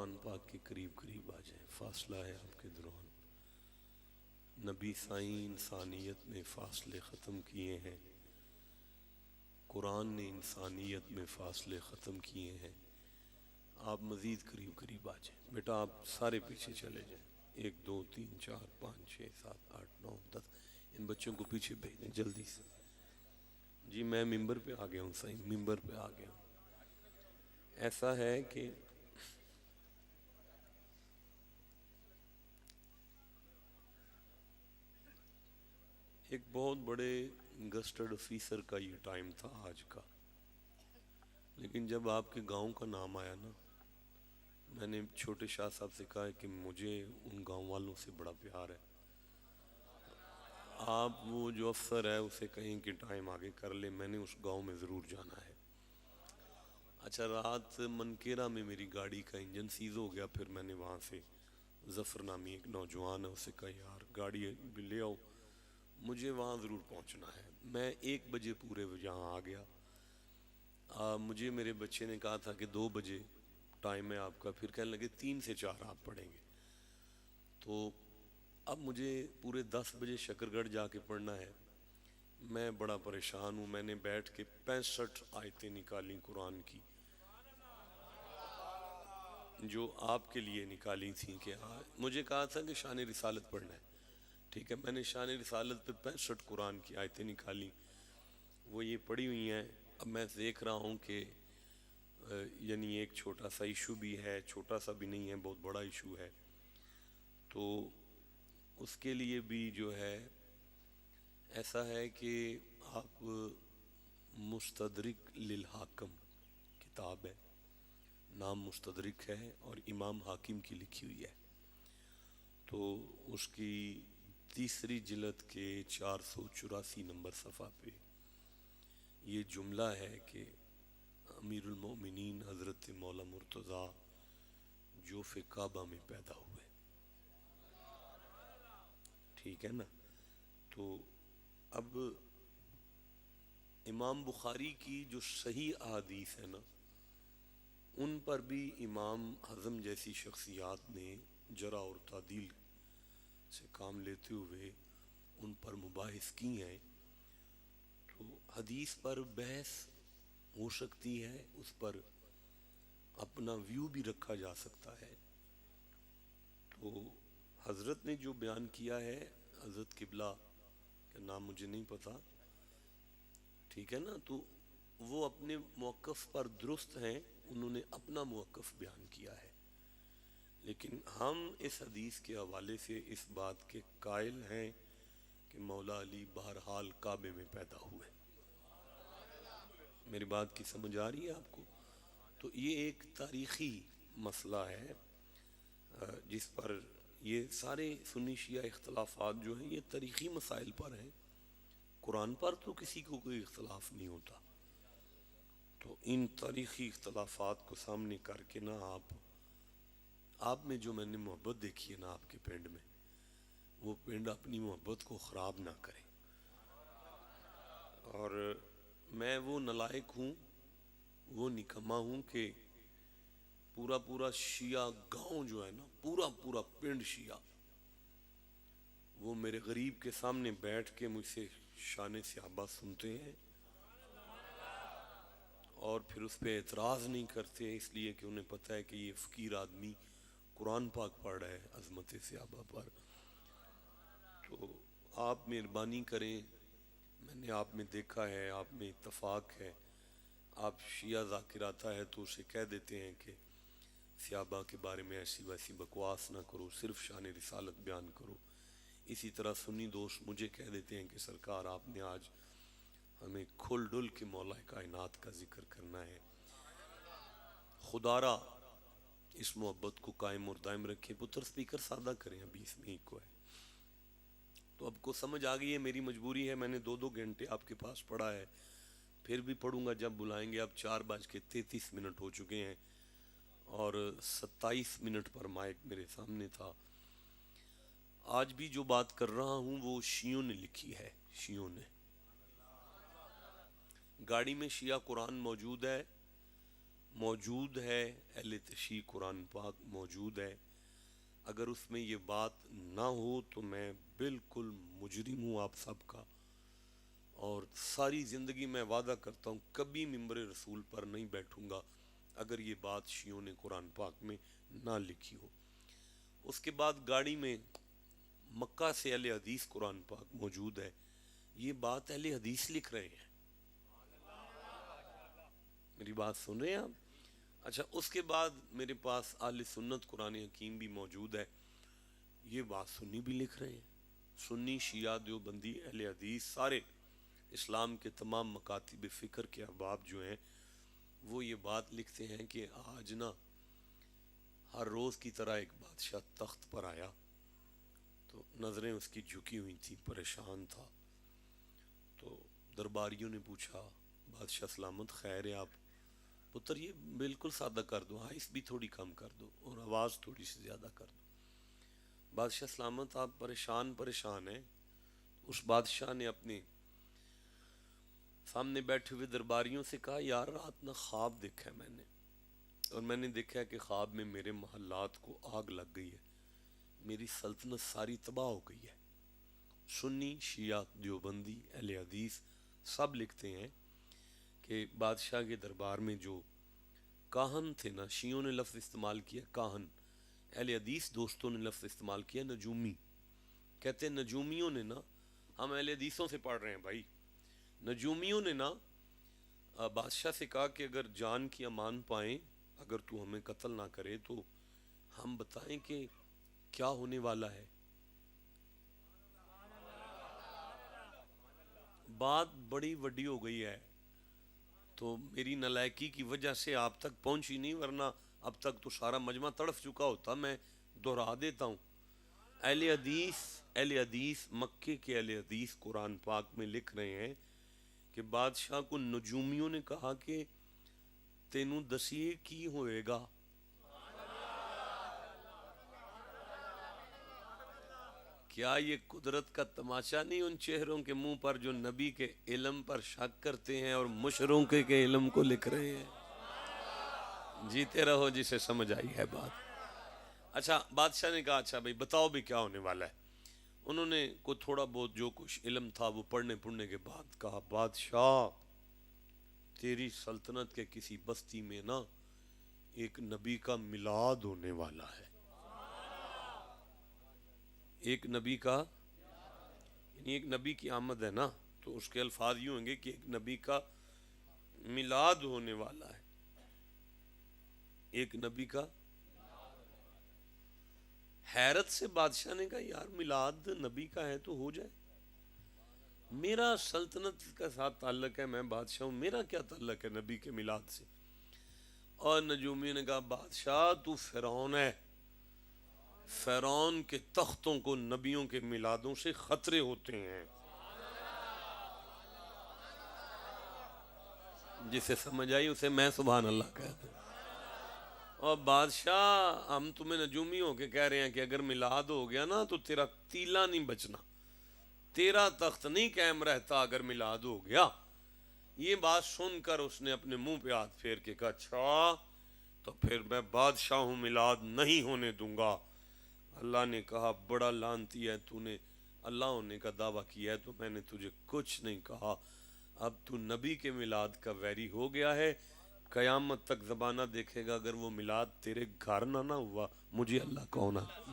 قرآن پاک کے قریب قریب آ جائیں، فاصلہ ہے آپ کے درمیان۔ نبی سائیں انسانیت میں فاصلے ختم کیے ہیں، قرآن نے انسانیت میں فاصلے ختم کیے ہیں۔ آپ مزید قریب قریب آ جائیں بیٹا، آپ سارے پیچھے چلے جائیں، 1 2 3 4 5 6 7 8 9 10، ان بچوں کو پیچھے بھیج دیں جلدی سے۔ جی میں ممبر پہ آ گیا ہوں سائیں، ممبر پہ آ گیا ہوں۔ ایسا ہے کہ ایک بہت بڑے گسٹڈ آفیسر کا یہ ٹائم تھا آج کا، لیکن جب آپ کے گاؤں کا نام آیا نا، میں نے چھوٹے شاہ صاحب سے کہا کہ مجھے ان گاؤں والوں سے بڑا پیار ہے، آپ وہ جو افسر ہے اسے کہیں کہ ٹائم آگے کر لے، میں نے اس گاؤں میں ضرور جانا ہے۔ اچھا رات منکیرہ میں میری گاڑی کا انجن سیز ہو گیا، پھر میں نے وہاں سے ظفر نامی ایک نوجوان ہے اسے کہا یار گاڑی بھی لے آؤ، مجھے وہاں ضرور پہنچنا ہے۔ میں 1 بجے پورے یہاں آ گیا۔ مجھے میرے بچے نے کہا تھا کہ 2 بجے ٹائم ہے آپ کا، پھر کہنے لگے 3 سے 4 آپ پڑھیں گے، تو اب مجھے پورے 10 بجے شکرگڑھ جا کے پڑھنا ہے۔ میں بڑا پریشان ہوں، میں نے بیٹھ کے 65 آیتیں نکالی قرآن کی جو آپ کے لیے نکالی تھیں، کہ مجھے کہا تھا کہ شان رسالت پڑھنا ہے، ٹھیک ہے، میں نے شان رسالت پہ 65 قرآن کی آیتیں نکالی، وہ یہ پڑھی ہوئی ہیں۔ اب میں دیکھ رہا ہوں کہ یعنی ایک چھوٹا سا ایشو بھی ہے، چھوٹا سا بھی نہیں ہے، بہت بڑا ایشو ہے، تو اس کے لیے بھی جو ہے ایسا ہے کہ آپ مستدرک للحاکم کتاب ہے، نام مستدرک ہے اور امام حاکم کی لکھی ہوئی ہے، تو اس کی 3 جلد کے 484 نمبر صفحہ پہ یہ جملہ ہے کہ امیر المومنین حضرت مولا مرتضیٰ جوف کعبہ میں پیدا ہوئے، ٹھیک ہے نا۔ تو اب امام بخاری کی جو صحیح احادیث ہے نا، ان پر بھی امام حزم جیسی شخصیات نے جرح اور تعدیل سے کام لیتے ہوئے ان پر مباحث کی ہیں، تو حدیث پر بحث ہو سکتی ہے، اس پر اپنا ویو بھی رکھا جا سکتا ہے۔ تو حضرت نے جو بیان کیا ہے، حضرت قبلہ کا نام مجھے نہیں پتا، ٹھیک ہے نا، تو وہ اپنے موقف پر درست ہیں، انہوں نے اپنا موقف بیان کیا ہے، لیکن ہم اس حدیث کے حوالے سے اس بات کے قائل ہیں کہ مولا علی بہرحال کعبے میں پیدا ہوئے۔ میری بات کی سمجھ آ رہی ہے آپ کو؟ تو یہ ایک تاریخی مسئلہ ہے جس پر یہ سارے سنی شیعہ اختلافات جو ہیں یہ تاریخی مسائل پر ہیں، قرآن پر تو کسی کو کوئی اختلاف نہیں ہوتا، تو ان تاریخی اختلافات کو سامنے کر کے نا آپ میں جو میں نے محبت دیکھی ہے نا آپ کے پنڈ میں، وہ پنڈ اپنی محبت کو خراب نہ کرے، اور میں وہ نالائق ہوں، وہ نکما ہوں کہ پورا شیعہ گاؤں جو ہے نا، پورا پنڈ شیعہ، وہ میرے غریب کے سامنے بیٹھ کے مجھ سے شان صحابہ سنتے ہیں اور پھر اس پہ اعتراض نہیں کرتے، اس لیے کہ انہیں پتہ ہے کہ یہ فقیر آدمی قرآن پاک پڑھ رہا ہے عظمت صحابہ پر۔ تو آپ مہربانی کریں، میں نے آپ میں دیکھا ہے، آپ میں اتفاق ہے، آپ شیعہ ذاکر آتا ہے تو اسے کہہ دیتے ہیں کہ صحابہ کے بارے میں ایسی ویسی بکواس نہ کرو، صرف شان رسالت بیان کرو۔ اسی طرح سنی دوست مجھے کہہ دیتے ہیں کہ سرکار آپ نے آج ہمیں کھل ڈل کے مولا کائنات کا ذکر کرنا ہے۔ خدا را اس محبت کو قائم اور دائم رکھے۔ پتر سپیکر سادہ کریں، ابھی اس میں ایک کو ہے، تو اب کو سمجھ آ گئی ہے، میری مجبوری ہے، میں نے 2 گھنٹے آپ کے پاس پڑھا ہے، پھر بھی پڑھوں گا جب بلائیں گے۔ اب 4:33 ہو چکے ہیں اور 27 منٹ پر مائک میرے سامنے تھا۔ آج بھی جو بات کر رہا ہوں وہ شیعوں نے لکھی ہے، شیعوں نے، گاڑی میں شیعہ قرآن موجود ہے، موجود ہے، اہل تشیع قرآن پاک موجود ہے، اگر اس میں یہ بات نہ ہو تو میں بالکل مجرم ہوں آپ سب کا، اور ساری زندگی میں وعدہ کرتا ہوں کبھی ممبر رسول پر نہیں بیٹھوں گا اگر یہ بات شیعوں نے قرآن پاک میں نہ لکھی ہو۔ اس کے بعد گاڑی میں مکہ سے اہل حدیث قرآن پاک موجود ہے، یہ بات اہل حدیث لکھ رہے ہیں، میری بات سن رہے ہیں آپ؟ اچھا، اس کے بعد میرے پاس اہل سنت قرآن حکیم بھی موجود ہے، یہ بات سنی بھی لکھ رہے ہیں، سنی، شیعہ، دیوبندی، اہل حدیث، سارے اسلام کے تمام مکاتب فکر کے احباب جو ہیں وہ یہ بات لکھتے ہیں کہ آج نا ہر روز کی طرح ایک بادشاہ تخت پر آیا تو نظریں اس کی جھکی ہوئی تھیں، پریشان تھا، تو درباریوں نے پوچھا بادشاہ سلامت خیر ہے آپ؟ پتر یہ بالکل سادہ کر دو، آہست بھی تھوڑی کم کر دو اور آواز تھوڑی سی زیادہ کر دو۔ بادشاہ سلامت آپ پریشان ہیں۔ اس بادشاہ نے اپنے سامنے بیٹھے ہوئے درباریوں سے کہا یار رات نہ خواب دیکھا ہے میں نے، اور میں نے دیکھا ہے کہ خواب میں میرے محلات کو آگ لگ گئی ہے، میری سلطنت ساری تباہ ہو گئی ہے۔ سنی، شیعہ، دیوبندی، اہل حدیث سب لکھتے ہیں کہ بادشاہ کے دربار میں جو کاہن تھے نا، شیعوں نے لفظ استعمال کیا کاہن، اہل حدیث دوستوں نے لفظ استعمال کیا نجومی، کہتے ہیں نجومیوں نے نا، ہم اہل حدیثوں سے پڑھ رہے ہیں بھائی، نجومیوں نے نا بادشاہ سے کہا کہ اگر جان کی امان پائیں، اگر تو ہمیں قتل نہ کرے تو ہم بتائیں کہ کیا ہونے والا ہے۔ بات بڑی وڈی ہو گئی ہے، تو میری نالائکی کی وجہ سے آپ تک پہنچی نہیں، ورنہ اب تک تو سارا مجمع تڑف چکا ہوتا، میں دہرا دیتا ہوں۔ اہل حدیث مکے کے اہل حدیث قرآن پاک میں لکھ رہے ہیں کہ بادشاہ کو نجومیوں نے کہا کہ تینوں دسیے کی ہوئے گا۔ کیا یہ قدرت کا تماشا نہیں ان چہروں کے منہ پر جو نبی کے علم پر شک کرتے ہیں اور مشروں کے علم کو لکھ رہے ہیں؟ جیتے رہو جسے سمجھ آئی ہے بات۔ اچھا، بادشاہ نے کہا اچھا بھائی بتاؤ بھی کیا ہونے والا ہے۔ انہوں نے کوئی تھوڑا بہت جو کچھ علم تھا وہ پڑھنے کے بعد کہا بادشاہ تیری سلطنت کے کسی بستی میں نا ایک نبی کا میلاد ہونے والا ہے۔ ایک نبی کا یعنی ایک نبی کی آمد ہے نا، تو اس کے الفاظ یوں ہوں گے کہ ایک نبی کا میلاد ہونے والا ہے، ایک نبی کا۔ حیرت سے بادشاہ نے کہا یار میلاد نبی کا ہے تو ہو جائے، میرا سلطنت کا ساتھ تعلق ہے، میں بادشاہ ہوں، میرا کیا تعلق ہے نبی کے میلاد سے؟ اور نجومی نے کہا بادشاہ تو فرعون ہے، فرعون کے تختوں کو نبیوں کے میلادوں سے خطرے ہوتے ہیں۔ جسے سمجھ آئی اسے میں سبحان اللہ کہتا ہوں۔ اور بادشاہ ہم تمہیں نجومی ہو کے کہہ رہے ہیں کہ اگر میلاد ہو گیا نا تو تیرا تیلا نہیں بچنا، تیرا تخت نہیں قائم رہتا اگر میلاد ہو گیا۔ یہ بات سن کر اس نے اپنے منہ پہ ہاتھ پھیر کے کہا اچھا تو پھر میں بادشاہ ہوں، میلاد نہیں ہونے دوں گا۔ اللہ نے کہا بڑا لعنتی ہے، تو نے اللہ ہونے کا دعویٰ کیا ہے تو میں نے تجھے کچھ نہیں کہا، اب تو نبی کے میلاد کا ویری ہو گیا ہے، قیامت تک زبانہ دیکھے گا اگر وہ میلاد تیرے گھر نہ ہوا مجھے اللہ کون ہے۔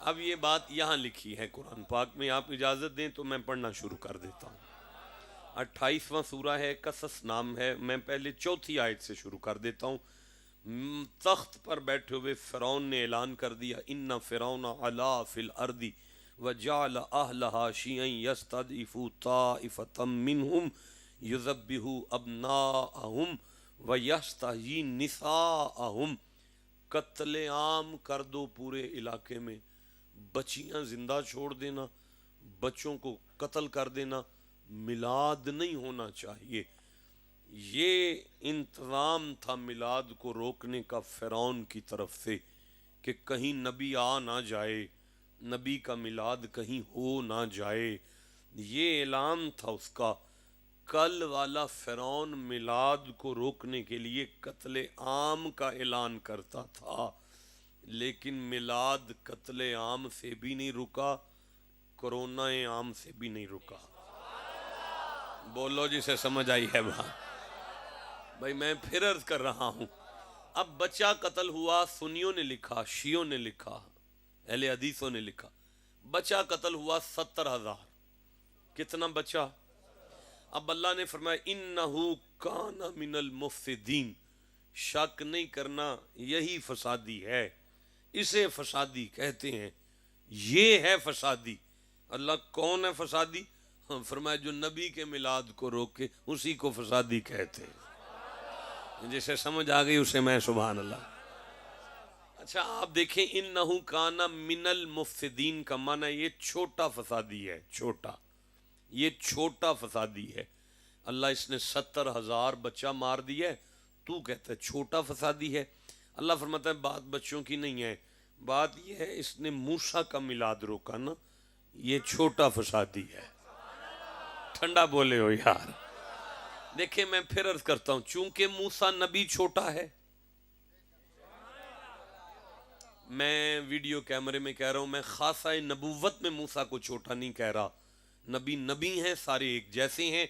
اب یہ بات یہاں لکھی ہے قرآن پاک میں، آپ اجازت دیں تو میں پڑھنا شروع کر دیتا ہوں۔ 28واں سورہ ہے، قصص نام ہے، میں پہلے 4 آیت سے شروع کر دیتا ہوں۔ تخت پر بیٹھے ہوئے فرعون نے اعلان کر دیا ان فرعون علا فی الارض وجعل اہلہا شیعا یستضعف طائفۃ منہم یذبح ابناءہم ویستحیی نساءہم، قتل عام کر دو پورے علاقے میں، بچیاں زندہ چھوڑ دینا، بچوں کو قتل کر دینا، میلاد نہیں ہونا چاہیے۔ یہ انتظام تھا میلاد کو روکنے کا فرعون کی طرف سے کہ کہیں نبی آ نہ جائے، نبی کا میلاد کہیں ہو نہ جائے، یہ اعلان تھا اس کا۔ کل والا فرعون میلاد کو روکنے کے لیے قتل عام کا اعلان کرتا تھا، لیکن میلاد قتل عام سے بھی نہیں رکا، کرونا عام سے بھی نہیں رکا۔ بولو جسے سمجھ آئی ہے بھائی میں پھر عرض کر رہا ہوں، اب بچہ قتل ہوا، سنیوں نے لکھا، شیعوں نے لکھا، اہل حدیثوں نے لکھا، بچہ قتل ہوا 70,000۔ کتنا بچہ؟ اب اللہ نے فرمایا انہو کان من المفسدین، شک نہیں کرنا یہی فسادی ہے، اسے فسادی کہتے ہیں، یہ ہے فسادی۔ اللہ کون ہے فسادی؟ فرمایا جو نبی کے میلاد کو روکے اسی کو فسادی کہتے ہیں۔ جسے سمجھ آ گئی اسے میں سبحان اللہ۔ اچھا آپ دیکھیں انہو کان من المفسدین کا معنی یہ چھوٹا فسادی ہے، چھوٹا، یہ چھوٹا فسادی ہے۔ اللہ اس نے 70,000 بچہ مار دیا ہے، تو کہتا ہے چھوٹا فسادی ہے۔ اللہ فرماتا ہے بات بچوں کی نہیں ہے، بات یہ ہے اس نے موسیٰ کا میلاد روکا نا، یہ چھوٹا فسادی ہے۔ ٹھنڈا بولے ہو یار۔ دیکھیں میں پھر عرض کرتا ہوں، چونکہ موسیٰ نبی چھوٹا ہے، میں ویڈیو کیمرے میں کہہ رہا ہوں، میں خاصہ نبوت میں موسیٰ کو چھوٹا نہیں کہہ رہا، نبی نبی ہیں، سارے ایک جیسے ہیں۔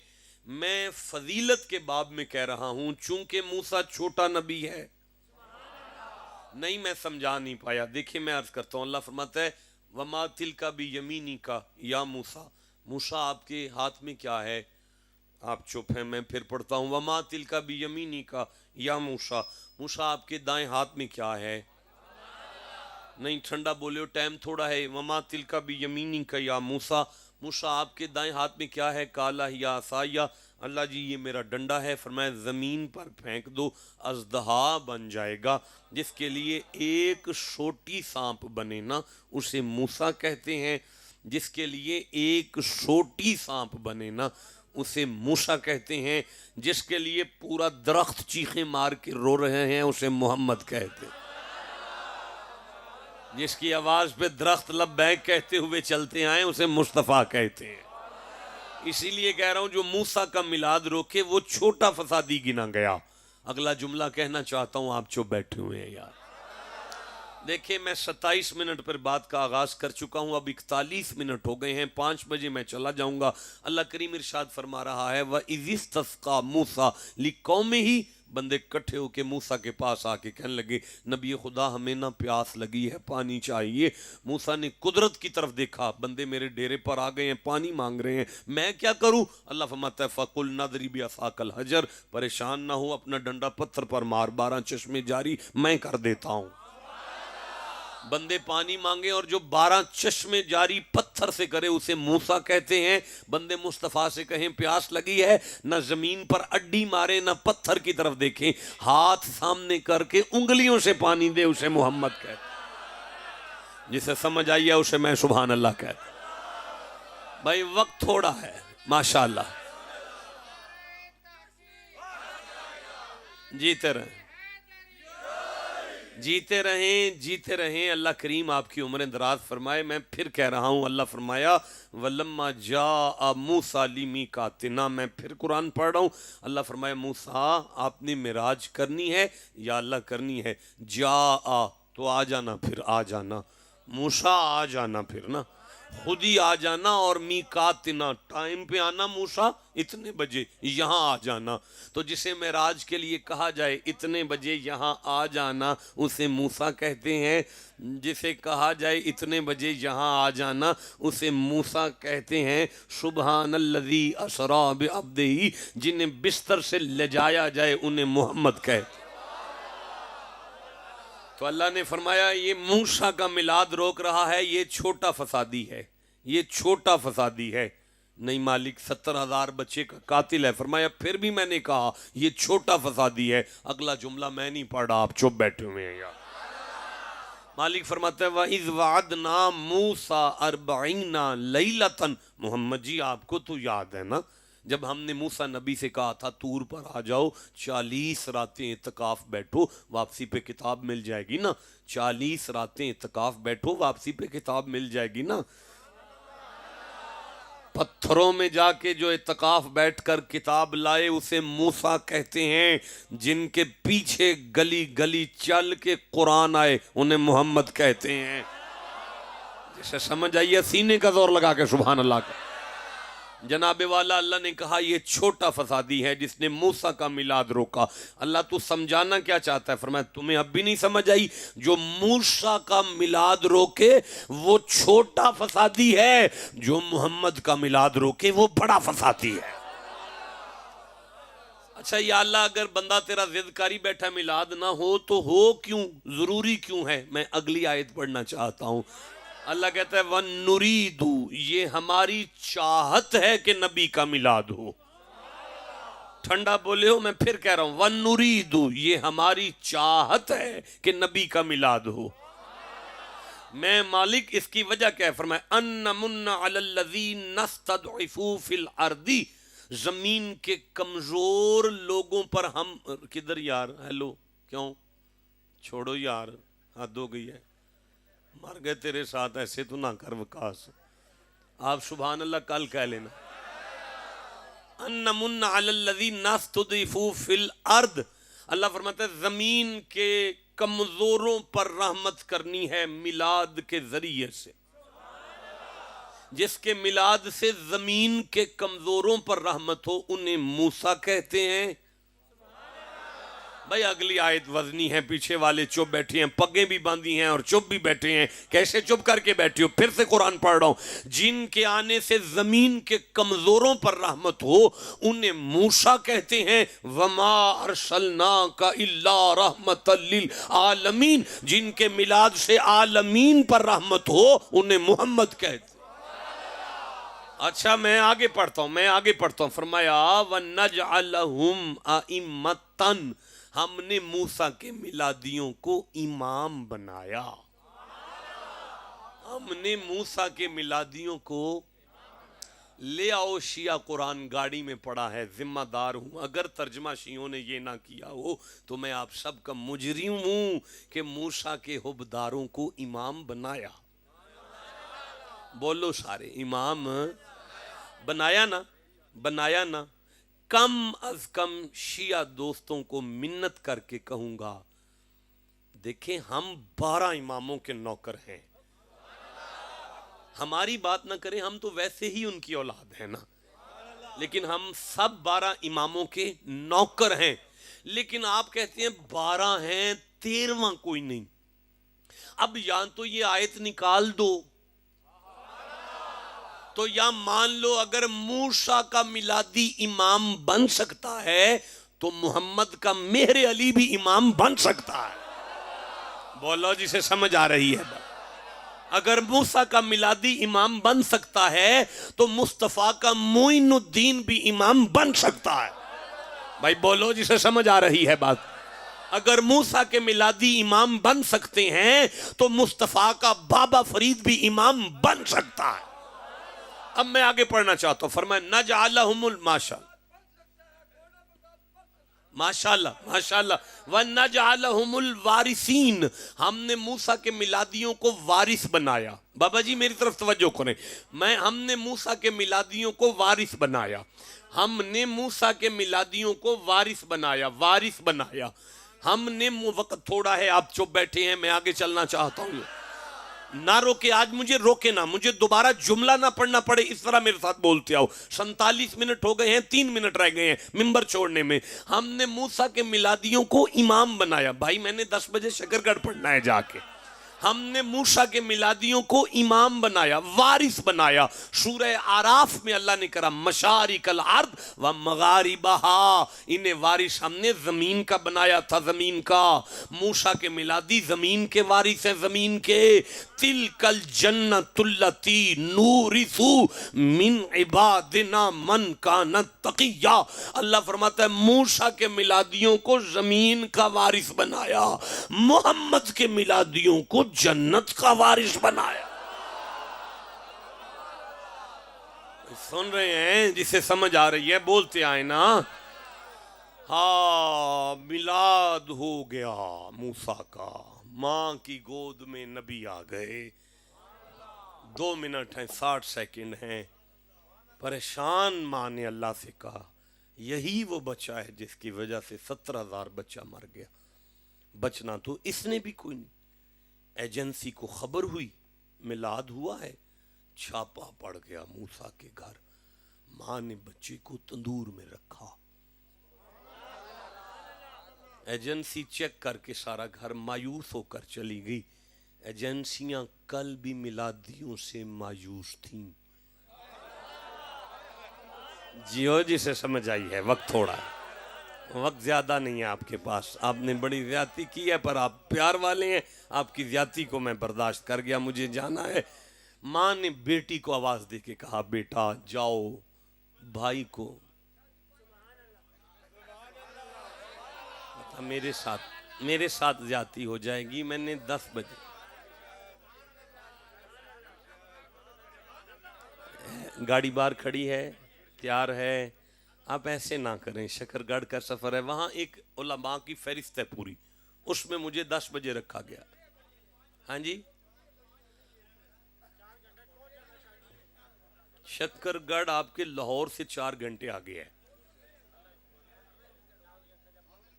میں فضیلت کے باب میں کہہ رہا ہوں چونکہ موسیٰ چھوٹا نبی ہے۔ نہیں میں سمجھا نہیں پایا، دیکھیں میں عرض کرتا ہوں، اللہ فرماتا ہے وَمَا تِلْكَ بِيَمِينِكَ یا موسیٰ، موسیٰ آپ کے ہاتھ میں کیا ہے؟ آپ چپ ہیں، میں پھر پڑھتا ہوں وَمَا تِلْكَ بِيَمِينِكَ یا موسیٰ، موسیٰ آپ کے دائیں ہاتھ میں کیا ہے؟ نہیں ٹھنڈا بولے، ٹائم تھوڑا ہے۔ وما تلک بیمینک یا موسیٰ، موسیٰ آپ کے دائیں ہاتھ میں کیا ہے؟ کالا یا عصایا، اللہ جی یہ میرا ڈنڈا ہے۔ فرمایا زمین پر پھینک دو، اژدہا بن جائے گا۔ جس کے لیے ایک چھوٹی سانپ بنے نا اسے موسیٰ کہتے ہیں، جس کے لیے ایک چھوٹی سانپ بنے نا اسے موسیٰ کہتے ہیں، جس کے لیے پورا درخت چیخیں مار کے رو رہے ہیں اسے محمد کہتے ہیں، جس کی آواز پہ درخت لبیک کہتے ہوئے چلتے آئیں اسے مصطفیٰ کہتے ہیں۔ اسی لیے کہہ رہا ہوں جو موسیٰ کا میلاد روکے وہ چھوٹا فسادی گنا گیا۔ اگلا جملہ کہنا چاہتا ہوں، آپ چپ بیٹھے ہوئے ہیں یار۔ دیکھیں میں 27 منٹ پر بات کا آغاز کر چکا ہوں، اب 41 منٹ ہو گئے ہیں، 5 بجے میں چلا جاؤں گا۔ اللہ کریم ارشاد فرما رہا ہے وَإِذِ اسْتَسْقَىٰ مُوسَىٰ لِقَوْمِهِ، بندے کٹھے ہو کے موسیٰ کے پاس آ کے کہنے لگے نبی خدا ہمیں نہ پیاس لگی ہے، پانی چاہیے۔ موسیٰ نے قدرت کی طرف دیکھا، بندے میرے ڈیرے پر آ گئے ہیں، پانی مانگ رہے ہیں، میں کیا کروں؟ اللہ فرماتا ہے فَقُلْ نَضْرِبْ بِعَصَاكَ الْحَجَرَ، پریشان نہ ہو، اپنا ڈنڈا پتھر پر مار، 12 چشمے جاری میں کر دیتا ہوں۔ بندے پانی مانگے اور جو 12 چشمے جاری پتھر سے کرے اسے موسیٰ کہتے ہیں۔ بندے مصطفیٰ سے کہیں پیاس لگی ہے، نہ زمین پر اڈی مارے نہ پتھر کی طرف دیکھیں، ہاتھ سامنے کر کے انگلیوں سے پانی دے اسے محمد کہتے ہیں۔ جسے سمجھ آئیے اسے میں سبحان اللہ کہتا ہوں۔ بھائی وقت تھوڑا ہے ماشاءاللہ، جیتے رہیں جیتے رہیں جیتے رہیں، اللہ کریم آپ کی عمریں دراز فرمائے۔ میں پھر کہہ رہا ہوں، اللہ فرمایا وَلَمَّا جَاءَ مُوسَىٰ لِمِيقَاتِنَا، میں پھر قرآن پڑھ رہا ہوں، اللہ فرمایا موسیٰ آپ نے معراج کرنی ہے یا اللہ کرنی ہے؟ جَاءَ تو آ جانا، پھر آ جانا، موسیٰ آ جانا، پھر نا خود ہی آ جانا، اور میقاتنا ٹائم پہ آنا، موسیٰ اتنے بجے یہاں آ جانا۔ تو جسے معراج کے لیے کہا جائے اتنے بجے یہاں آ جانا اسے موسیٰ کہتے ہیں، جسے کہا جائے اتنے بجے یہاں آ جانا اسے موسیٰ کہتے ہیں۔ سبحان الذی اسریٰ بعبدہ، جنہیں بستر سے لے جایا جائے انہیں محمد کہتے ہیں۔ تو اللہ نے فرمایا یہ موسیٰ کا میلاد روک رہا ہے، یہ چھوٹا فسادی ہے، یہ چھوٹا فسادی ہے۔ نہیں مالک 70,000 بچے کا قاتل ہے، فرمایا پھر بھی میں نے کہا یہ چھوٹا فسادی ہے۔ اگلا جملہ میں نہیں پڑھ رہا، آپ چپ بیٹھے ہوئے ہیں یار۔ مالک فرماتا ہے وَإِذْ وَعَدْنَا مُوسَىٰ 40 لَيْلَةً، محمد جی آپ کو تو یاد ہے نا جب ہم نے موسیٰ نبی سے کہا تھا طور پر آ جاؤ، 40 راتیں اعتکاف بیٹھو، واپسی پہ کتاب مل جائے گی نا، 40 راتیں اعتکاف بیٹھو، واپسی پہ کتاب مل جائے گی نا۔ پتھروں میں جا کے جو اعتکاف بیٹھ کر کتاب لائے اسے موسیٰ کہتے ہیں، جن کے پیچھے گلی گلی چل کے قرآن آئے انہیں محمد کہتے ہیں۔ جسے سمجھ آئیے سینے کا زور لگا کے سبحان اللہ کا۔ جناب والا اللہ نے کہا یہ چھوٹا فسادی ہے جس نے موسیٰ کا میلاد روکا۔ اللہ تو سمجھانا کیا چاہتا ہے؟ فرمایا تمہیں اب بھی نہیں سمجھ آئی؟ جو موسیٰ کا میلاد روکے وہ چھوٹا فسادی ہے، جو محمد کا میلاد روکے وہ بڑا فسادی ہے۔ اچھا یا اللہ اگر بندہ تیرا ضد کاری بیٹھا میلاد نہ ہو تو ہو کیوں؟ ضروری کیوں ہے؟ میں اگلی آیت پڑھنا چاہتا ہوں۔ اللہ کہتا ہے وَنُرِيدُ، یہ ہماری چاہت ہے کہ نبی کا میلاد ہو۔ ٹھنڈا بولے ہو، میں پھر کہہ رہا ہوں وَنُرِيدُ، یہ ہماری چاہت ہے کہ نبی کا میلاد ہو۔ میں مالک اس کی وجہ کیا ہے؟ فرمایا أَن نَمُنَّ عَلَى الَّذِينَ نَسْتَضْعِفُوا فِي الْأَرْضِ، زمین کے کمزور لوگوں پر ہم، کدھر یار؟ ہیلو، کیوں؟ چھوڑو یار، حد ہو گئی ہے، مر گئے تیرے ساتھ، ایسے تو نہ کر وقاص۔ آپ سبحان اللہ کل کہہ لینا۔ أَن نَمُنَّ عَلَى الَّذِينَ نَسْتَضْعِفُوا فِي الْأَرْضِ، اللہ فرماتا ہے زمین کے کمزوروں پر رحمت کرنی ہے میلاد کے ذریعے سے۔ جس کے میلاد سے زمین کے کمزوروں پر رحمت ہو انہیں موسیٰ کہتے ہیں۔ بھائی اگلی آیت وزنی ہے، پیچھے والے چپ بیٹھے ہیں، پگیں بھی باندھی ہیں اور چپ بھی بیٹھے ہیں، کیسے چپ کر کے بیٹھے ہو؟ پھر سے قرآن پڑھ رہا ہوں، جن کے آنے سے زمین کے کمزوروں پر رحمت ہو انہیں موسیٰ کہتے ہیں۔ وَمَا أَرْسَلْنَاكَ إِلَّا رَحْمَةً لِلْعَالَمِينَ، جن کے میلاد سے عالمین پر رحمت ہو انہیں محمد کہتے ہیں۔ اچھا میں آگے پڑھتا ہوں، فرمایا وَنَجْعَلَهُمْ أَئِمَّةً، ہم نے موسیٰ کے میلادیوں کو امام بنایا۔ ہم نے موسیٰ کے میلادیوں کو لے آؤ، شیعہ قرآن گاڑی میں پڑا ہے، ذمہ دار ہوں، اگر ترجمہ شیعوں نے یہ نہ کیا ہو تو میں آپ سب کا مجرم ہوں کہ موسیٰ کے حبداروں کو امام بنایا۔ بولو سارے، امام بنایا نا۔ کم از کم شیعہ دوستوں کو منت کر کے کہوں گا، دیکھیں ہم 12 اماموں کے نوکر ہیں۔ ہماری بات نہ کریں، ہم تو ویسے ہی ان کی اولاد ہیں نا، لیکن ہم سب 12 اماموں کے نوکر ہیں۔ لیکن آپ کہتے ہیں 12 ہیں، 13واں کوئی نہیں۔ اب یا تو یہ آیت نکال دو، تو یا مان لو اگر موسیٰ کا میلادی امام بن سکتا ہے تو محمد کا مہر علی بھی امام بن سکتا ہے۔ بولو جسے سمجھ آ رہی ہے بات۔ اگر موسیٰ کا میلادی امام بن سکتا ہے تو مصطفیٰ کا معین الدین بھی امام بن سکتا ہے۔ بھائی بولو جسے سمجھ آ رہی ہے بات۔ اگر موسیٰ کے میلادی امام بن سکتے ہیں تو مصطفیٰ کا بابا فرید بھی امام بن سکتا ہے۔ اب میں آگے پڑھنا چاہتا ہوں، فرمایا نجعلہم ماشاءاللہ وَنَجْعَلَهُمُ الْوَارِثِينَ، ہم نے موسیٰ کے میلادیوں کو وارث بنایا۔ بابا جی میری طرف توجہ کریں، ہم نے موسیٰ کے میلادیوں کو وارث بنایا۔ ہم نے موسیٰ کے میلادیوں کو وارث بنایا۔ ہم نے وقت تھوڑا ہے، آپ چپ بیٹھے ہیں، میں آگے چلنا چاہتا ہوں۔ نہ روکے، آج مجھے روکے نہ، مجھے دوبارہ جملہ نہ پڑھنا پڑے، اس طرح میرے ساتھ بولتے آؤ۔ 47 منٹ ہو گئے ہیں، 3 منٹ رہ گئے ہیں منبر چھوڑنے میں۔ ہم نے موسیٰ کے میلادیوں کو امام بنایا۔ بھائی میں نے 10 بجے شکرگڑھ پڑھنا ہے جا کے۔ ہم نے موسیٰ کے میلادیوں کو امام بنایا، وارث بنایا۔ سورہ آراف میں اللہ نے کہا مشارق الارض و مغاربہا، انہیں وارث ہم نے زمین کا بنایا تھا، زمین کا۔ موسیٰ کے میلادی زمین کے وارث ہیں، زمین کے۔ تلک الجنت التی نورث من عبادنا من کان تقیا، اللہ فرماتا ہے موسیٰ کے میلادیوں کو زمین کا وارث بنایا، محمد کے میلادیوں کو جنت کا وارث بنایا۔ سن رہے ہیں؟ جسے سمجھ آ رہی ہے بولتے آئے نا۔ ہاں میلاد ہو گیا موسیٰ کا، ماں کی گود میں نبی آ گئے۔ 2 منٹ ہیں، 60 سیکنڈ ہیں۔ پریشان ماں نے اللہ سے کہا یہی وہ بچہ ہے جس کی وجہ سے 17,000 بچہ مر گیا، بچنا تو اس نے بھی کوئی نہیں۔ ایجنسی کو خبر ہوئی میلاد ہوا ہے، چھاپا پڑ گیا موسیٰ کے گھر، ماں نے بچے کو تندور میں رکھا، ایجنسی چیک کر کے سارا گھر مایوس ہو کر چلی گئی۔ ایجنسیاں کل بھی میلادیوں سے مایوس تھیں۔ جیو جسے سمجھ آئی ہے، وقت تھوڑا ہے، وقت زیادہ نہیں ہے آپ کے پاس، آپ نے بڑی زیادتی کی ہے پر آپ پیار والے ہیں، آپ کی زیادتی کو میں برداشت کر گیا، مجھے جانا ہے۔ ماں نے بیٹی کو آواز دے کے کہا بیٹا جاؤ بھائی کو، میرے ساتھ زیادتی ہو جائے گی، میں نے 10 بجے گاڑی بار کھڑی ہے، تیار ہے، آپ ایسے نہ کریں، شکر گڑھ کا سفر ہے، وہاں ایک علماء کی فہرست ہے پوری، اس میں مجھے 10 بجے رکھا گیا۔ ہاں جی، شکر گڑھ آپ کے لاہور سے 4 گھنٹے آگے ہے،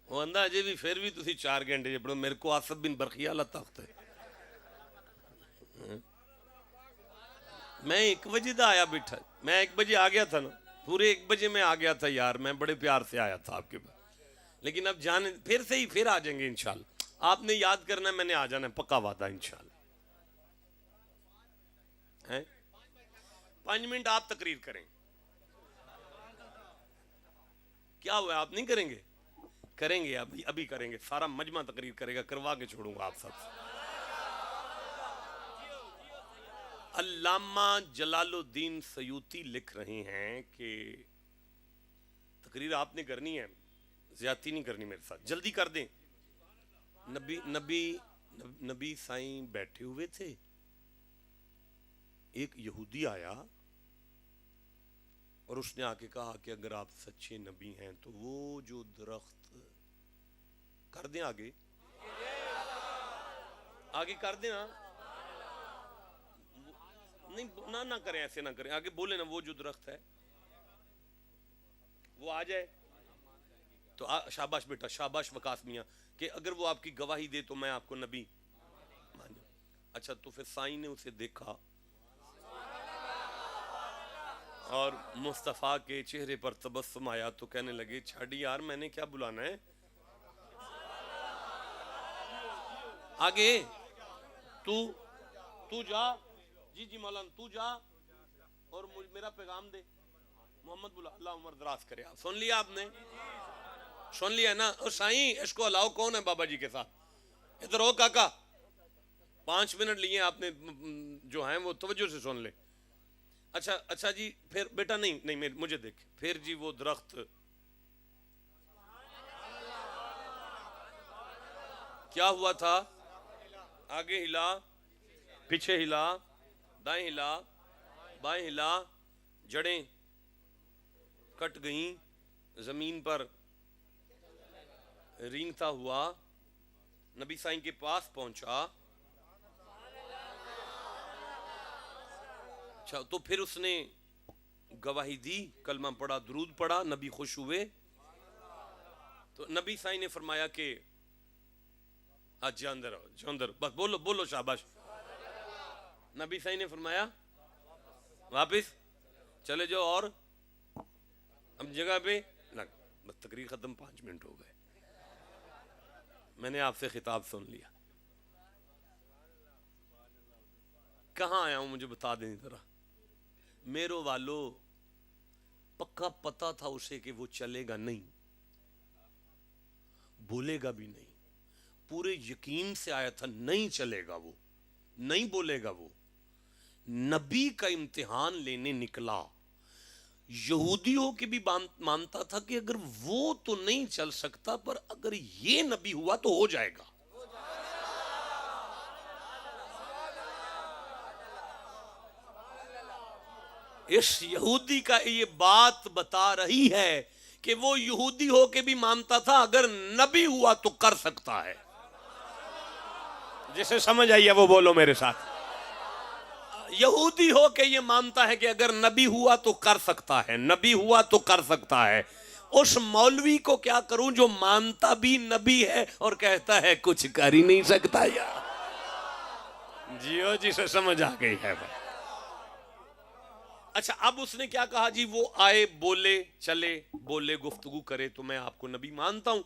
وہ اندھا اجے بھی پھر بھی تسی 4 گھنٹے پڑھو، میرے کو آصف بن برقیہ اللہ تخت ہے، میں 1 بجے دا آیا بیٹھا، میں 1 بجے آ گیا تھا نا، پورے 1 بجے میں آ گیا تھا یار، میں بڑے پیار سے آیا تھا آپ کے پاس، لیکن اب جانے پھر سے ہی پھر آ جائیں گے انشاءاللہ، آپ نے یاد کرنا ہے، میں نے آ جانا ہے، پکا وعدہ انشاءاللہ۔ 5 منٹ آپ تقریر کریں، کیا ہوا آپ نہیں کریں گے؟ کریں گے، ابھی کریں گے، سارا مجمع تقریر کرے گا، کروا کے چھوڑوں گا آپ سب سے۔ علامہ جلال الدین سیوطی لکھ رہے ہیں کہ تقریر آپ نے کرنی ہے، زیادتی نہیں کرنی میرے ساتھ، جلدی کر دیں۔ نبی سائیں بیٹھے ہوئے تھے، ایک یہودی آیا اور اس نے آ کے کہا کہ اگر آپ سچے نبی ہیں تو وہ جو درخت کر دیں، آگے کر دیں نا، نہیں نہ کریں، ایسے نہ کریں، آگے بولے نا، وہ جو درخت ہے وہ آ جائے تو شاباش بیٹا، شاباش وقاص میاں، کہ اگر وہ آپ کی گواہی دے تو میں آپ کو نبی مان جاؤں۔ اچھا تو پھر سائیں نے اسے دیکھا اور مصطفیٰ کے چہرے پر تبسم آیا تو کہنے لگے چھاڑی یار، میں نے کیا بلانا ہے، آگے تو جا، جی مولانا تو جا اور میرا پیغام دے، محمد بلا، اللہ عمر دراز کرے۔ سن لیا آپ نے، سن لیا نا؟ اور سائیں اس کو الاؤ کون ہے بابا جی کے ساتھ؟ ادھر ہو کاکا، 5 منٹ لیے آپ نے، جو ہیں وہ توجہ سے سن لے۔ اچھا جی، پھر بیٹا نہیں مجھے دیکھ، پھر جی وہ درخت کیا ہوا تھا؟ آگے ہلا، پیچھے ہلا، دائیں ہلا، بائیں ہلا، جڑیں کٹ گئیں، زمین پر رینگتا ہوا نبی سائیں کے پاس پہنچا۔ اچھا تو پھر اس نے گواہی دی، کلمہ پڑھا، درود پڑھا، نبی خوش ہوئے، تو نبی سائیں نے فرمایا کہ آج اندر بس بولو شاباش۔ نبی سائیں نے فرمایا واپس چلے جاؤ، اور ہم جگہ پہ بس تقریر ختم، 5 منٹ ہو گئے، میں نے آپ سے خطاب سن لیا، کہاں آیا ہوں مجھے بتا دیں ذرا میرو والو۔ پکا پتا تھا اسے کہ وہ چلے گا نہیں، بولے گا بھی نہیں، پورے یقین سے آیا تھا نہیں چلے گا، وہ نہیں بولے گا، وہ نبی کا امتحان لینے نکلا۔ یہودیوں کی بھی مانتا تھا کہ اگر وہ تو نہیں چل سکتا، پر اگر یہ نبی ہوا تو ہو جائے گا۔ اس یہودی کا یہ بات بتا رہی ہے کہ وہ یہودی ہو کے بھی مانتا تھا اگر نبی ہوا تو کر سکتا ہے۔ جسے سمجھ آئی ہے وہ بولو میرے ساتھ۔ یہودی ہو کے یہ مانتا ہے کہ اگر نبی ہوا تو کر سکتا ہے، نبی ہوا تو کر سکتا ہے، اس مولوی کو کیا کروں جو مانتا بھی نبی ہے اور کہتا ہے کچھ کر ہی نہیں سکتا یار. جیو جی سے سمجھ آ گئی ہے بھائی. اچھا اب اس نے کیا کہا جی، وہ آئے بولے چلے بولے گفتگو کرے تو میں آپ کو نبی مانتا ہوں.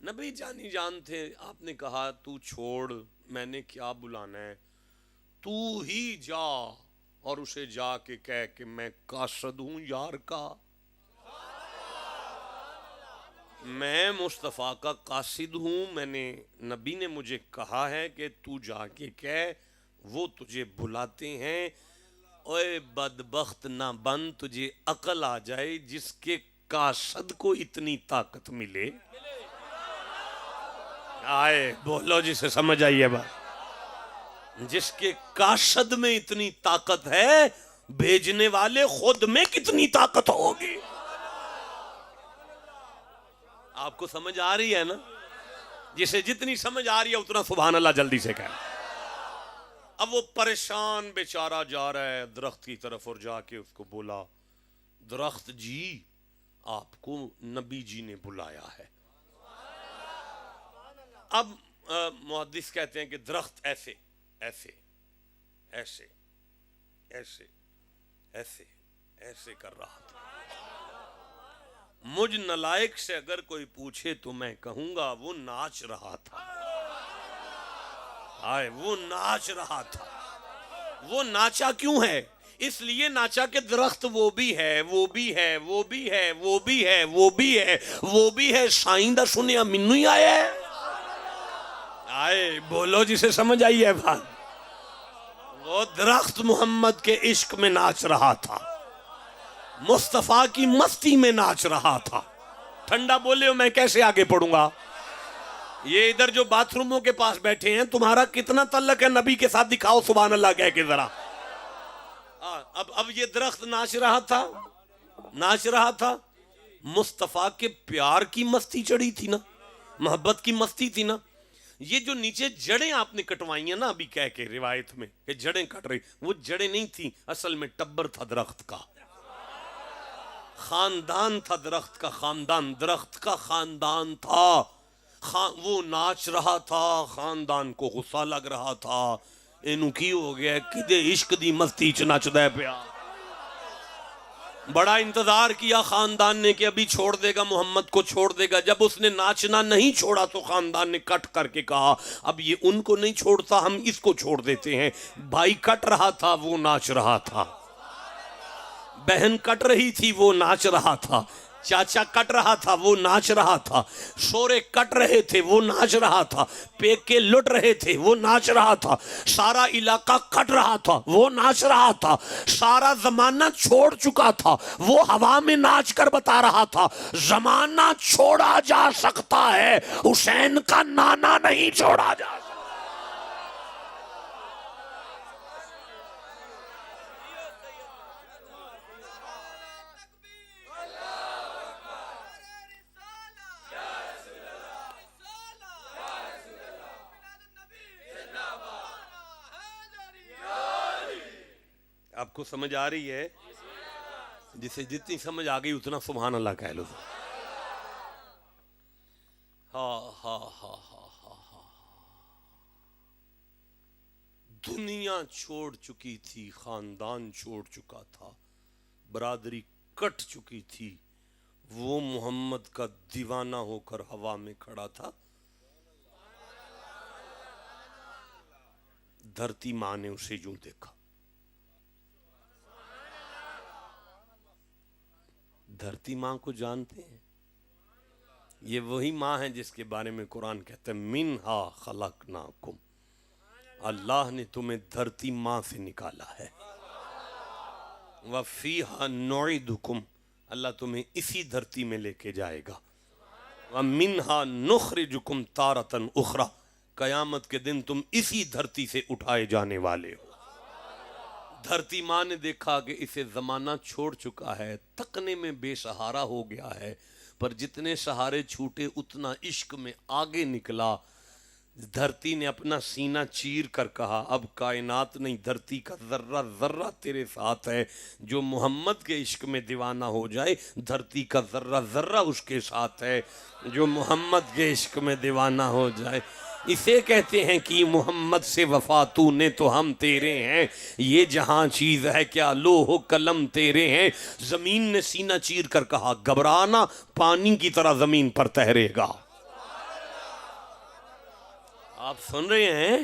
نبی جانی جان تھے، آپ نے کہا تو چھوڑ، میں نے کیا بلانا ہے، تو ہی جا اور اسے جا کے کہہ کہ میں قاصد ہوں یار کا، میں مصطفیٰ کا قاصد ہوں، میں نے نبی نے مجھے کہا ہے کہ تو جا کے کہہ وہ تجھے بلاتے ہیں. اوے بدبخت نہ بن، تجھے عقل آ جائے جس کے قاصد کو اتنی طاقت ملے. آئے بولو جسے سمجھ آئیے بات. جس کے قاصد میں اتنی طاقت ہے، بھیجنے والے خود میں کتنی طاقت ہوگی. آپ کو سمجھ آ رہی ہے نا؟ جسے جتنی سمجھ آ رہی ہے اتنا سبحان اللہ جلدی سے کہہ. اب وہ پریشان بیچارہ جا رہا ہے درخت کی طرف اور جا کے اس کو بولا، درخت جی آپ کو نبی جی نے بلایا ہے. اب محدث کہتے ہیں کہ درخت ایسے ایسے ایسے ایسے ایسے ایسے کر رہا تھا. مجھ نلائق سے اگر کوئی پوچھے تو میں کہوں گا وہ ناچ رہا تھا. آئے وہ ناچ رہا تھا. وہ ناچا کیوں ہے؟ اس لیے ناچا کہ درخت وہ بھی ہے، وہ بھی ہے، وہ بھی ہے، وہ بھی ہے، وہ بھی ہے، وہ بھی ہے. سائندہ سنیا منو ہی آیا ہے. آئے بولو جسے سمجھ آئی ہے بات. وہ درخت محمد کے عشق میں ناچ رہا تھا، مصطفیٰ کی مستی میں ناچ رہا تھا. ٹھنڈا بولے ہو میں کیسے آگے پڑھوں گا؟ یہ ادھر جو باتھ روموں کے پاس بیٹھے ہیں تمہارا کتنا تعلق ہے نبی کے ساتھ؟ دکھاؤ سبحان اللہ کہہ کے ذرا. اب یہ درخت ناچ رہا تھا، ناچ رہا تھا. مصطفیٰ کے پیار کی مستی چڑھی تھی نا، محبت کی مستی تھی نا. یہ جو نیچے جڑیں آپ نے کٹوائی ہیں نا ابھی کہہ کے روایت میں کہ جڑیں کٹ رہی، وہ جڑیں نہیں تھی، اصل میں ٹبر تھا درخت کا، خاندان تھا درخت کا، خاندان درخت کا خاندان تھا. وہ ناچ رہا تھا، خاندان کو غصہ لگ رہا تھا. اینو کی ہو گیا کدے عشق دی مستی چ نچ دے پیا. بڑا انتظار کیا خاندان نے کہ ابھی چھوڑ دے گا، محمد کو چھوڑ دے گا. جب اس نے ناچنا نہیں چھوڑا تو خاندان نے کٹ کر کے کہا اب یہ ان کو نہیں چھوڑتا، ہم اس کو چھوڑ دیتے ہیں. بھائی کٹ رہا تھا، وہ ناچ رہا تھا. بہن کٹ رہی تھی، وہ ناچ رہا تھا. چاچا کٹ رہا تھا، وہ ناچ رہا تھا. شورے کٹ رہے تھے، وہ ناچ رہا تھا. پیکے لٹ رہے تھے، وہ ناچ رہا تھا. سارا علاقہ کٹ رہا تھا، وہ ناچ رہا تھا. سارا زمانہ چھوڑ چکا تھا، وہ ہوا میں ناچ کر بتا رہا تھا زمانہ چھوڑا جا سکتا ہے، حسین کا نانا نہیں چھوڑا جا سکتا. آپ کو سمجھ آ رہی ہے؟ جسے جتنی سمجھ آ گئی اتنا سبحان اللہ کہہ لو. دنیا چھوڑ چکی تھی، خاندان چھوڑ چکا تھا، برادری کٹ چکی تھی. وہ محمد کا دیوانہ ہو کر ہوا میں کھڑا تھا. دھرتی ماں نے اسے یوں دیکھا. دھرتی ماں کو جانتے ہیں؟ یہ وہی ماں ہے جس کے بارے میں قرآن کہتا ہے منہا خلقناکم، اللہ نے تمہیں دھرتی ماں سے نکالا ہے. وفیہا نعیدکم، اللہ تمہیں اسی دھرتی میں لے کے جائے گا. ومنہا نخرجکم تارۃ اخری، قیامت کے دن تم اسی دھرتی سے اٹھائے جانے والے ہو. دھرتی ماں نے دیکھا کہ اسے زمانہ چھوڑ چکا ہے، تکنے میں بے سہارا ہو گیا ہے، پر جتنے سہارے چھوٹے اتنا عشق میں آگے نکلا. دھرتی نے اپنا سینہ چیر کر کہا اب کائنات نہیں دھرتی کا ذرہ ذرہ تیرے ساتھ ہے، جو محمد کے عشق میں دیوانہ ہو جائے دھرتی کا ذرہ ذرہ اس کے ساتھ ہے، جو محمد کے عشق میں دیوانہ ہو جائے۔ اسے کہتے ہیں کہ محمد سے وفا تو نے تو ہم تیرے ہیں، یہ جہاں چیز ہے کیا لوح و قلم تیرے ہیں۔ زمین نے سینہ چیر کر کہا گھبرانا پانی کی طرح زمین پر تیرے گا۔ آپ سن رہے ہیں؟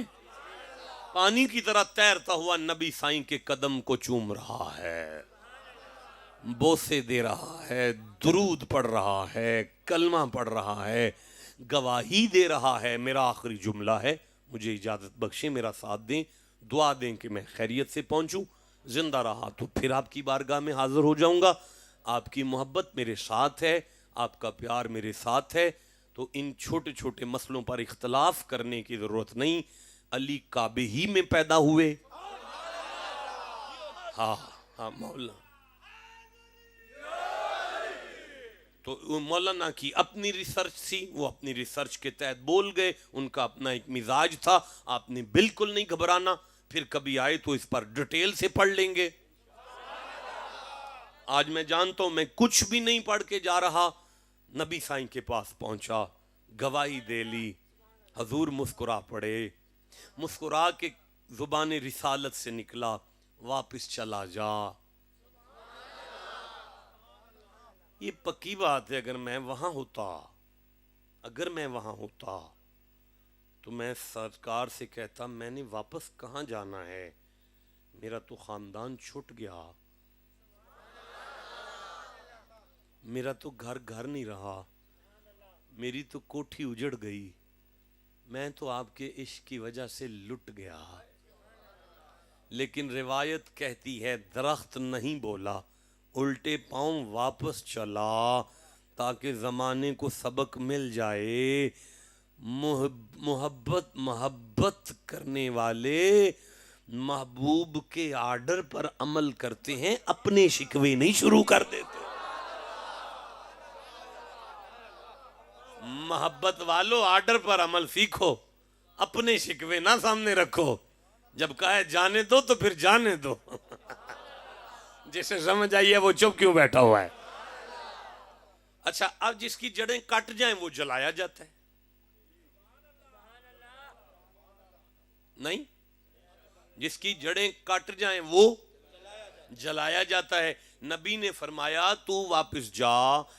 پانی کی طرح تیرتا ہوا نبی سائیں کے قدم کو چوم رہا ہے، بوسے دے رہا ہے، درود پڑھ رہا ہے، کلمہ پڑھ رہا ہے، گواہی دے رہا ہے۔ میرا آخری جملہ ہے، مجھے اجازت بخشیں، میرا ساتھ دیں، دعا دیں کہ میں خیریت سے پہنچوں، زندہ رہا تو پھر آپ کی بارگاہ میں حاضر ہو جاؤں گا۔ آپ کی محبت میرے ساتھ ہے، آپ کا پیار میرے ساتھ ہے، تو ان چھوٹے چھوٹے مسئلوں پر اختلاف کرنے کی ضرورت نہیں۔ علی کعبے ہی میں پیدا ہوئے، ہاں ہاں مولانا، تو مولانا کی اپنی ریسرچ تھی، وہ اپنی ریسرچ کے تحت بول گئے، ان کا اپنا ایک مزاج تھا، آپ نے بالکل نہیں گھبرانا، پھر کبھی آئے تو اس پر ڈیٹیل سے پڑھ لیں گے۔ آج میں جانتا ہوں میں کچھ بھی نہیں پڑھ کے جا رہا، نبی سائیں کے پاس پہنچا، گواہی دے لی، حضور مسکرا پڑے، مسکرا کے زبان رسالت سے نکلا واپس چلا جا۔ یہ پکی بات ہے، اگر میں وہاں ہوتا تو میں سرکار سے کہتا میں نے واپس کہاں جانا ہے، میرا تو خاندان چھٹ گیا، میرا تو گھر نہیں رہا، میری تو کوٹھی اجڑ گئی، میں تو آپ کے عشق کی وجہ سے لٹ گیا۔ لیکن روایت کہتی ہے درخت نہیں بولا، الٹے پاؤں واپس چلا، تاکہ زمانے کو سبق مل جائے۔ محبت کرنے والے محبوب کے آرڈر پر عمل کرتے ہیں، اپنے شکوے نہیں شروع کر دیتے۔ محبت والو آرڈر پر عمل سیکھو، اپنے شکوے نہ سامنے رکھو، جب کہے جانے دو تو پھر جانے دو۔ جسے سمجھ آئیے وہ چپ کیوں بیٹھا ہوا ہے؟ اچھا، اب جس کی جڑیں کٹ جائیں وہ جلایا جاتا ہے، نہیں؟ جس کی جڑیں کٹ جائیں وہ جلایا جاتا ہے۔ نبی نے فرمایا تو واپس جا،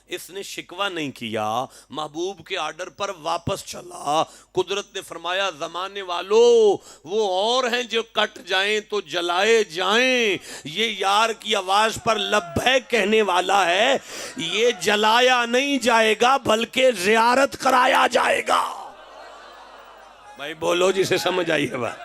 اس نے شکوہ نہیں کیا، محبوب کے آرڈر پر واپس چلا۔ قدرت نے فرمایا زمانے والو وہ اور ہیں جو کٹ جائیں تو جلائے جائیں، یہ یار کی آواز پر لبیک کہنے والا ہے، یہ جلایا نہیں جائے گا بلکہ زیارت کرایا جائے گا۔ بھائی بولو جسے سمجھ آئی ہے بات۔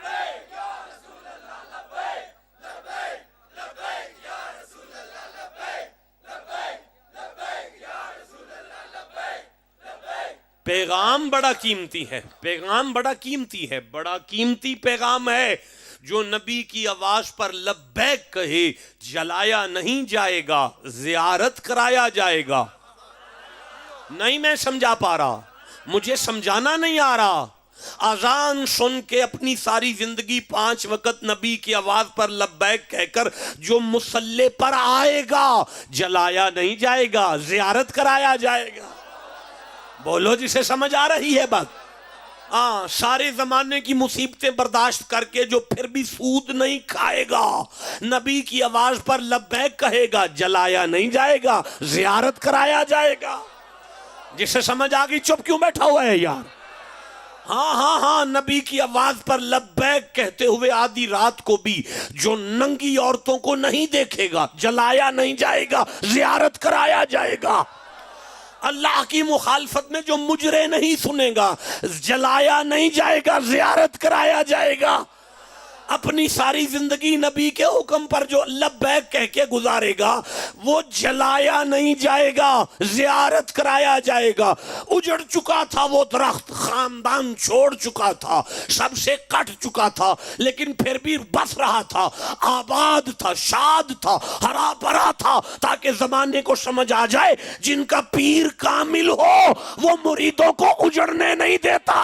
پیغام بڑا قیمتی ہے، پیغام بڑا قیمتی ہے، بڑا قیمتی پیغام ہے۔ جو نبی کی آواز پر لبیک کہے جلایا نہیں جائے گا، زیارت کرایا جائے گا۔ نہیں میں سمجھا پا رہا، مجھے سمجھانا نہیں آ رہا۔ اذان سن کے اپنی ساری زندگی 5 وقت نبی کی آواز پر لبیک کہہ کر جو مصلی پر آئے گا جلایا نہیں جائے گا، زیارت کرایا جائے گا۔ بولو جسے سمجھ آ رہی ہے بات۔ سارے زمانے کی مصیبتیں برداشت کر کے جو پھر بھی سود نہیں کھائے گا، نبی کی آواز پر لبیک کہے گا، جلایا نہیں جائے گا، زیارت کرایا جائے گا۔ جسے سمجھ آ گئی چپ کیوں بیٹھا ہوا ہے یار؟ ہاں نبی کی آواز پر لبیک کہتے ہوئے آدھی رات کو بھی جو ننگی عورتوں کو نہیں دیکھے گا جلایا نہیں جائے گا، زیارت کرایا جائے گا۔ اللہ کی مخالفت میں جو مجرے نہیں سنے گا جلایا نہیں جائے گا، زیارت کرایا جائے گا۔ اپنی ساری زندگی نبی کے حکم پر جو لبیک کہہ کے گزارے گا وہ جلایا نہیں جائے گا، زیارت کرایا جائے گا۔ اجڑ چکا تھا وہ درخت، خاندان چھوڑ چکا تھا، سب سے کٹ چکا تھا، لیکن پھر بھی بس رہا تھا، آباد تھا، شاد تھا، ہرا بھرا تھا، تاکہ زمانے کو سمجھ آ جائے جن کا پیر کامل ہو وہ مریدوں کو اجڑنے نہیں دیتا۔